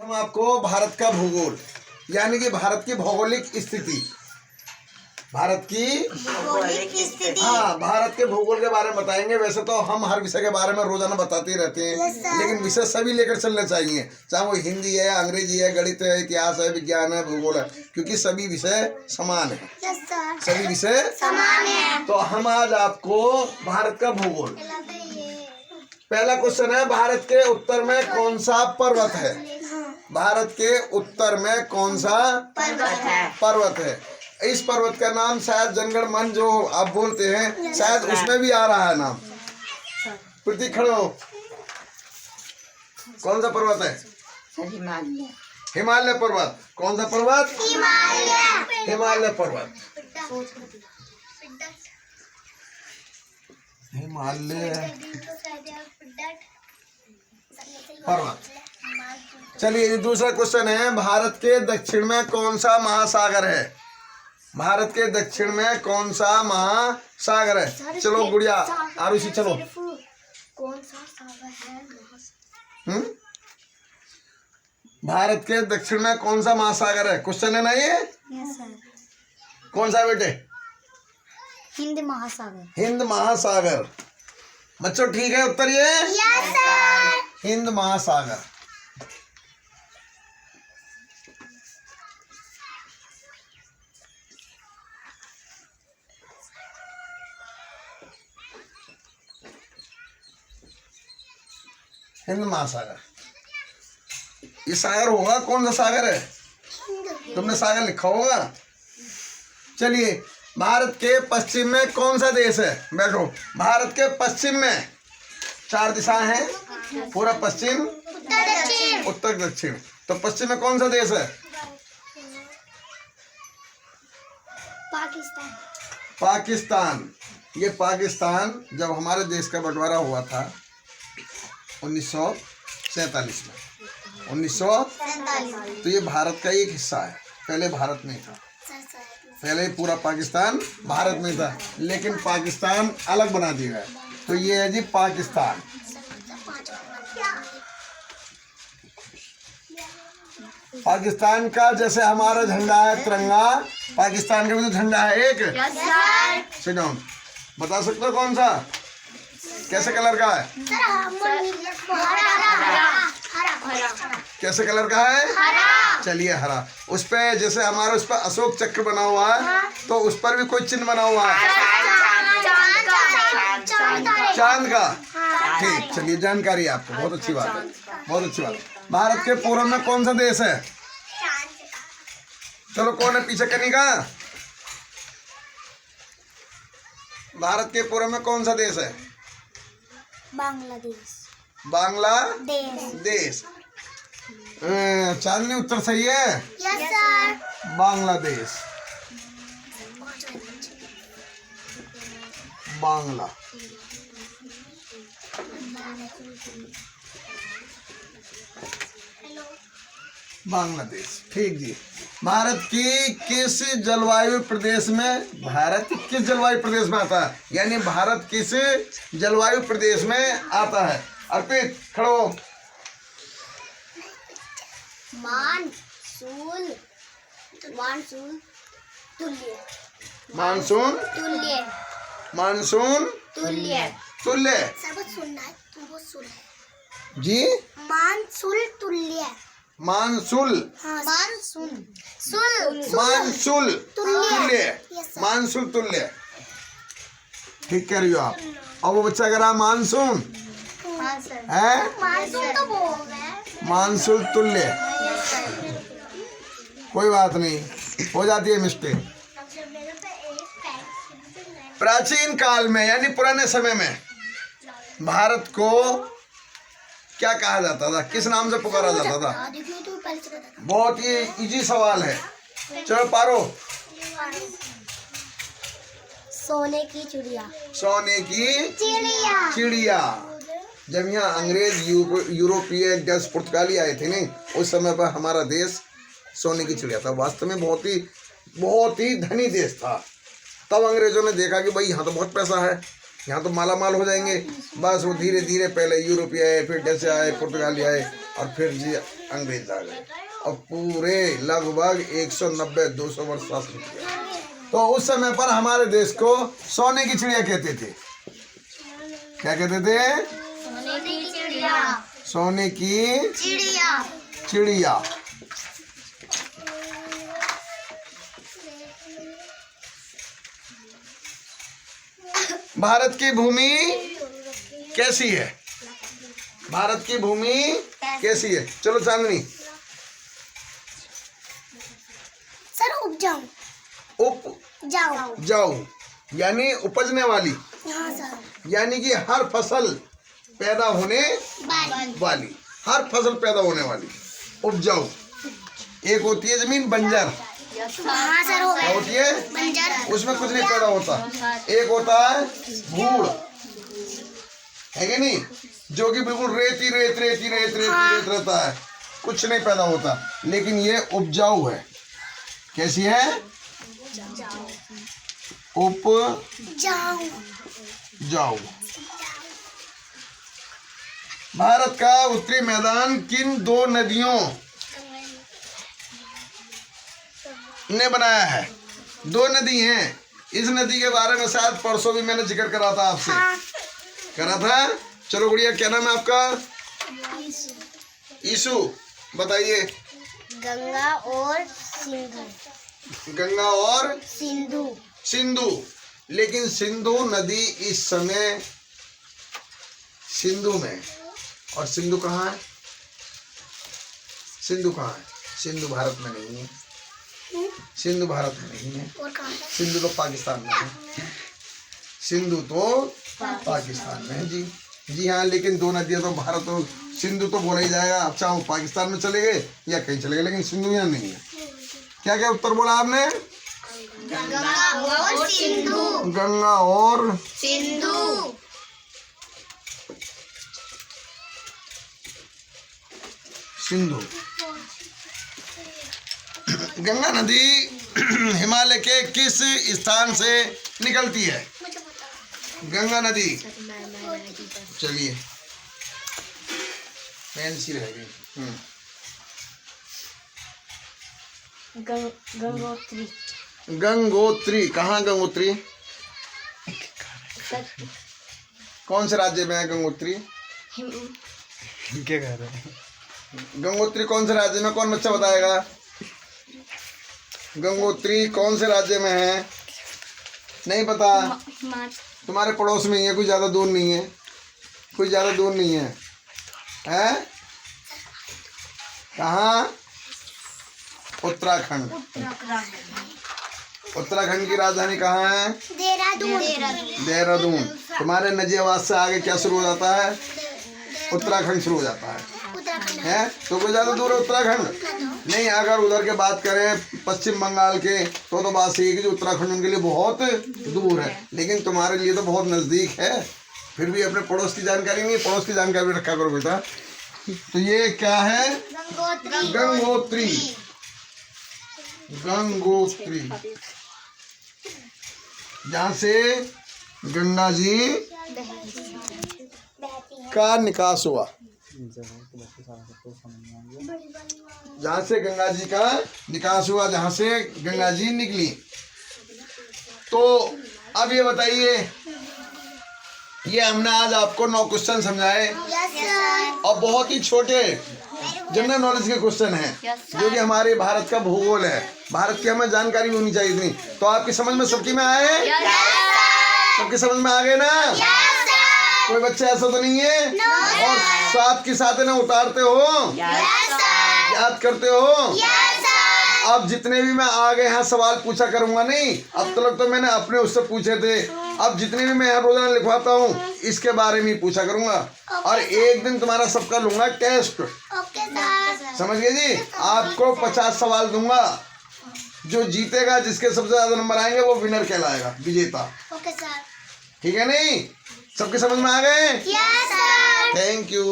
हम आपको भारत का भूगोल यानी कि भारत की भौगोलिक स्थिति, भारत की भौगोलिक स्थिति। हाँ, भारत के भूगोल के बारे में बताएंगे। वैसे तो हम हर विषय के बारे में रोजाना बताते ही रहते हैं, लेकिन विषय सभी लेकर चलने चाहिए, चाहे वो हिंदी है, अंग्रेजी है, गणित है, इतिहास है, विज्ञान है, भूगोल है, क्योंकि सभी विषय समान है। सभी विषय समान है। तो हम आज आपको भारत का भूगोल, पहला क्वेश्चन है, भारत के उत्तर में कौन सा पर्वत है? भारत के उत्तर में कौन सा पर्वत है? इस पर्वत का नाम शायद जनगण मन जो आप बोलते हैं, शायद उसमें भी आ रहा है नाम। प्रतीक खड़े हो। कौन सा पर्वत है? हिमालय। हिमालय पर्वत। कौन सा पर्वत? हिमालय पर्वत। हिमालय पर्वत। चलिए दूसरा क्वेश्चन है, भारत के दक्षिण में कौन सा महासागर है? भारत के दक्षिण में कौन सा महासागर है? चलो गुड़िया आरुषि चलो। कौन सा सागर है? भारत के दक्षिण में कौन सा महासागर है? क्वेश्चन है ना ये? कौन सा बेटे? हिंद महासागर। हिंद महासागर। बच्चों ठीक है उत्तर ये? हिंद महासागर। हिंद महासागर। ये सागर होगा, कौन सा सागर है? तुमने सागर लिखा होगा। चलिए, भारत के पश्चिम में कौन सा देश है? बैठो। भारत के पश्चिम में 4 दिशाएं हैं, पूरा पश्चिम, उत्तर, दक्षिण। तो पश्चिम में कौन सा देश है? पाकिस्तान। पाकिस्तान। ये पाकिस्तान जब हमारे देश का बंटवारा हुआ था 1947 में, 1947, तो ये भारत का एक हिस्सा है। पहले भारत में था, पहले पूरा पाकिस्तान भारत में था, लेकिन पाकिस्तान अलग बना दिया गया। तो ये है जी पाकिस्तान। पाकिस्तान का जैसे हमारा झंडा है तिरंगा, पाकिस्तान का भी तो झंडा है एक। सुनो, बता सकते हो कौन सा, कैसे कलर का है? कैसे कलर का है? चलिए हरा। उस पे जैसे हमारा उस पर अशोक चक्र बना हुआ है, तो उस पर भी कोई चिन्ह बना हुआ है, चांद का। ठीक, चलिए जानकारी है आपको, बहुत अच्छी बात है, बहुत अच्छी बात है। भारत के पूर्व में कौन सा देश है? चलो कौन है पीछे करने का? भारत के पूर्व में कौन सा देश है? बांग्लादेश। बांग्लादेश। चांदनी उत्तर सही है। बांग्लादेश। बांग्ला। बांग्लादेश। ठीक जी। भारत की किस जलवायु प्रदेश में, भारत किस जलवायु प्रदेश में आता है? यानी भारत किस जलवायु प्रदेश में आता है? अर्पित खड़ो। मानसून तुल्य। मानसून तुल्य। जी। मानसून तुल्य। मानसून तुल्य। ठीक कह रही हो आप। और वो बच्चा कह रहा मानसून है, मानसून तुल्य। कोई बात नहीं, हो जाती है मिस्टेक। प्राचीन काल में यानी पुराने समय में भारत को क्या कहा जाता था, किस नाम से पुकारा जाता था? बहुत ही इजी सवाल है। चलो पारो। सोने की चिड़िया। सोने की चिड़िया। जब यहाँ अंग्रेज यूरोपीय डच पुर्तगाली आए थे नहीं, उस समय पर हमारा देश सोने की चिड़िया था। वास्तव में बहुत ही धनी देश था। तब अंग्रेजों ने देखा कि भाई यहाँ तो बहुत पैसा है, यहाँ तो माला माल हो जाएंगे। बस वो धीरे धीरे पहले यूरोपीय आए, फिर डच आए, पुर्तगाली आए, और फिर जी अंग्रेज आ गए और पूरे लगभग 190-200 वर्ष शासन किया। तो उस समय पर हमारे देश को सोने की चिड़िया कहते थे। क्या कहते थे? सोने की चिड़िया। सोने की चिड़िया। चिड़िया। भारत की भूमि कैसी है? भारत की भूमि कैसी है? चलो चांदनी। सर उपजाऊ। उपजाऊ यानी उपजने वाली, हाँ सर। यानी कि हर फसल पैदा होने वाली, हर फसल पैदा होने वाली उपजाऊ। एक होती है जमीन बंजर, हाँ सर हो क्या होती है? बंजर। उसमें कुछ नहीं पैदा होता। एक होता है भूड़, है कि नहीं, जो कि बिल्कुल रेती रेत रेती रेत रेती रेत रहता है, कुछ नहीं पैदा होता। लेकिन ये उपजाऊ है। कैसी है? उपजाऊ। भारत का उत्तरी मैदान किन दो नदियों ने बनाया है? दो नदी हैं। इस नदी के बारे में शायद परसों भी मैंने जिक्र करा था आपसे। हाँ। करा था? चलो गुड़िया, क्या नाम है आपका? ईशु। बताइए। गंगा और सिंधु। गंगा और सिंधु। सिंधु। लेकिन सिंधु नदी इस समय सिंधु में, और सिंधु कहाँ है? सिंधु कहाँ है? सिंधु भारत में नहीं है। सिंधु भारत में नहीं है। और कहाँ है? सिंधु तो पाकिस्तान में है। सिंधु तो पाकिस्तान में है जी। जी हाँ, लेकिन दो नदियाँ तो भारत, तो सिंधु तो बोला ही जाएगा। अब चाहे वो पाकिस्तान में चले गए या कहीं चले गए, लेकिन सिंधु यहाँ नहीं है। क्या क्या उत्तर बोला आपने? गंगा और सिंधु। गंगा और सिंधु। सिंधु। गंगा नदी हिमालय के किस स्थान से निकलती है? गंगा नदी, चलिए फैंसी रह गई। गंगोत्री। गंगोत्री। कहाँ गंगोत्री? कौन से राज्य में है गंगोत्री? क्या कह रहे हैं? गंगोत्री कौन से राज्य में? कौन बच्चा बताएगा? गंगोत्री कौन से राज्य में है? नहीं पता? तुम्हारे पड़ोस में ही है, कोई ज़्यादा दूर नहीं है। कोई ज़्यादा दूर नहीं है। हैं? कहाँ? उत्तराखंड। उत्तराखंड की राजधानी कहाँ है? देहरादून। देहरादून। तुम्हारे नजियाबाद से आगे क्या शुरू हो जाता है? उत्तराखंड शुरू हो जाता है। है तो कोई ज़्यादा दूर है उत्तराखंड नहीं। अगर उधर के बात करें पश्चिम बंगाल के, तो बात सही है कि उत्तराखंड उनके लिए बहुत दूर है, लेकिन तुम्हारे लिए तो बहुत नज़दीक है। फिर भी अपने पड़ोस की जानकारी नहीं, पड़ोस की जानकारी रखा करो बेटा। तो ये क्या है? गंगोत्री। गंगोत्री, जहाँ से गंगा जी का निकास हुआ, जहाँ से गंगा जी का निकास हुआ, जहाँ से गंगा जी निकली। तो अब ये बताइए, ये हमने आज आपको 9 क्वेश्चन समझाए और बहुत ही छोटे जनरल नॉलेज के क्वेश्चन हैं, जो कि हमारे भारत का भूगोल है। भारत की हमें जानकारी होनी चाहिए इतनी। तो आपकी समझ में सबकी में आए? सबकी समझ में आ गए ना? कोई बच्चा ऐसा तो नहीं है? और साथ के साथ ना उतारते हो, याद करते हो। अब जितने भी मैं आगे यहाँ सवाल पूछा करूंगा नहीं, अब तक तो मैंने अपने उससे पूछे थे, अब जितने भी मैं यहाँ रोजाना लिखवाता हूँ इसके बारे में ही पूछा करूंगा। और एक दिन तुम्हारा सबका लूंगा टेस्ट। समझ गए जी? आपको 50 सवाल दूंगा, जो जीतेगा, जिसके सबसे ज्यादा नंबर आएंगे वो विनर कहलाएगा, विजेता। ठीक है नहीं? सबके समझ में आ गए? Thank you.